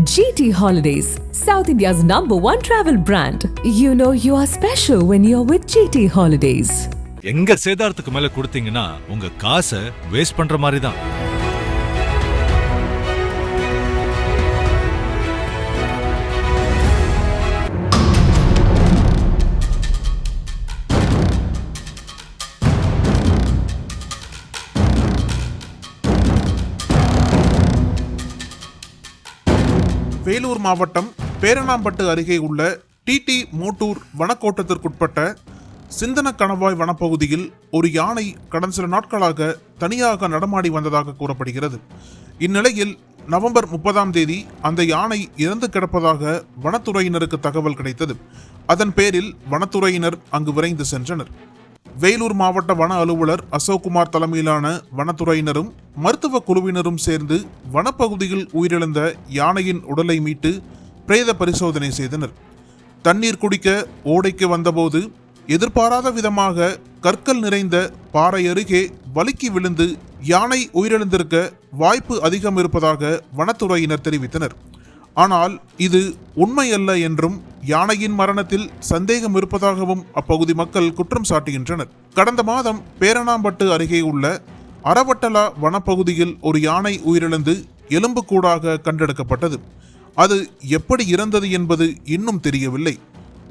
GT Holidays, South India's #1 travel brand. You know you are special when you're with GT Holidays. எங்க சேதாரத்துக்கு மேல கொடுத்தீங்கன்னா உங்க காசை waste பண்ற மாதிரி தான். வேலூர் மாவட்டம் பேரணாம்பட்டு அருகே உள்ள டிடி மோட்டூர் வனக்கோட்டத்திற்குட்பட்ட சிந்தன கணவாய் வனப்பகுதியில் ஒரு யானை கடந்த சில நாட்களாக தனியாக நடமாடி வந்ததாக கூறப்படுகிறது. இந்நிலையில் நவம்பர் 30 அந்த யானை இறந்து கிடப்பதாக வனத்துறையினருக்கு தகவல் கிடைத்தது. அதன் பேரில் வனத்துறையினர் அங்கு விரைந்து சென்றனர். வேலூர் மாவட்ட வன அலுவலர் அசோக்குமார் தலைமையிலான வனத்துறையினரும் மருத்துவ குழுவினரும் சேர்ந்து வனப்பகுதியில் உயிரிழந்த யானையின் உடலை மீட்டு பிரேத பரிசோதனை செய்தனர். தண்ணீர் குடிக்க ஓடைக்கு வந்தபோது எதிர்பாராத விதமாக கற்கள் நிறைந்த பாறை அருகே வழுக்கி விழுந்து யானை உயிரிழந்திருக்க வாய்ப்பு அதிகம் இருப்பதாக வனத்துறையினர் தெரிவித்தனர். ஆனால் இது உண்மையல்ல என்றும் யானையின் மரணத்தில் சந்தேகம் இருப்பதாகவும் அப்பகுதி மக்கள் குற்றம் சாட்டுகின்றனர். கடந்த மாதம் பேரணாம்பட்டு அருகே உள்ள அரவட்டலா வனப்பகுதியில் ஒரு யானை உயிரிழந்து எலும்புக்கூடாக கண்டெடுக்கப்பட்டது. அது எப்படி இறந்தது என்பது இன்னும் தெரியவில்லை.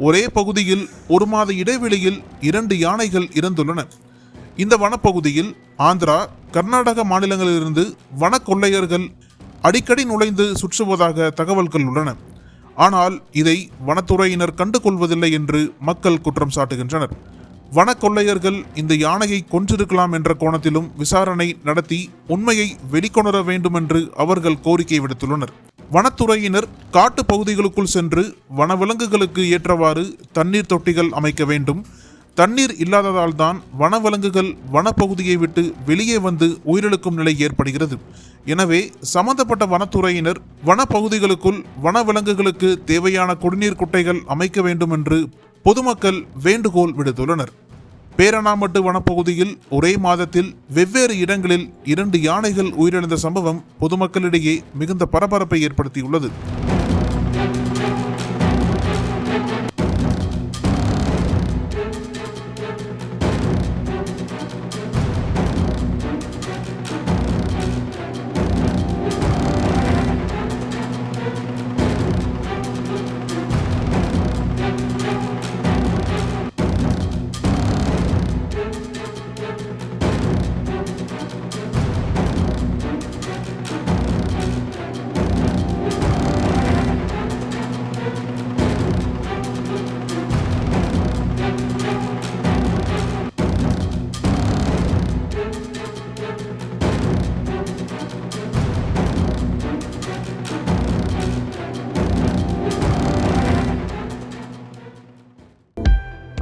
ஒரே பகுதியில் 1 மாத இடைவெளியில் 2 யானைகள் இறந்துள்ளன. இந்த வனப்பகுதியில் ஆந்திரா, கர்நாடக மாநிலங்களிலிருந்து வன கொள்ளையர்கள் அடிக்கடி நுழைந்து சுற்றுவதாக தகவல்கள் உள்ளன. ஆனால் இதை வனத்துறையினர் கண்டுகொள்வதில்லை என்று மக்கள் குற்றம் சாட்டுகின்றனர். வன கொள்ளையர்கள் இந்த யானையை கொன்றிருக்கலாம் என்ற கோணத்திலும் விசாரணை நடத்தி உண்மையை வெளிக்கொணர வேண்டும் என்று அவர்கள் கோரிக்கை விடுத்துள்ளனர். வனத்துறையினர் காட்டு பகுதிகளுக்குள் சென்று வனவிலங்குகளுக்கு ஏற்றவாறு தண்ணீர் தொட்டிகள் அமைக்க வேண்டும். தண்ணீர் இல்லாததால் தான் வனவிலங்குகள் வனப்பகுதியை விட்டு வெளியே வந்து உயிரிழக்கும் நிலை ஏற்படுகிறது. எனவே சம்பந்தப்பட்ட வனத்துறையினர் வனப்பகுதிகளுக்குள் வனவிலங்குகளுக்கு தேவையான குடிநீர் குட்டைகள் அமைக்க வேண்டும் என்று பொதுமக்கள் வேண்டுகோள் விடுத்துள்ளனர். பேரணாம்பட்டு வனப்பகுதியில் ஒரே மாதத்தில் வெவ்வேறு இடங்களில் 2 யானைகள் உயிரிழந்த சம்பவம் பொதுமக்களிடையே மிகுந்த பரபரப்பை ஏற்படுத்தியுள்ளது.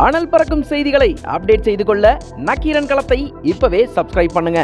அனல் பறக்கும் செய்திகளை அப்டேட் செய்து கொள்ள நக்கீரன் களத்தை இப்பவே சப்ஸ்கிரைப் பண்ணுங்க.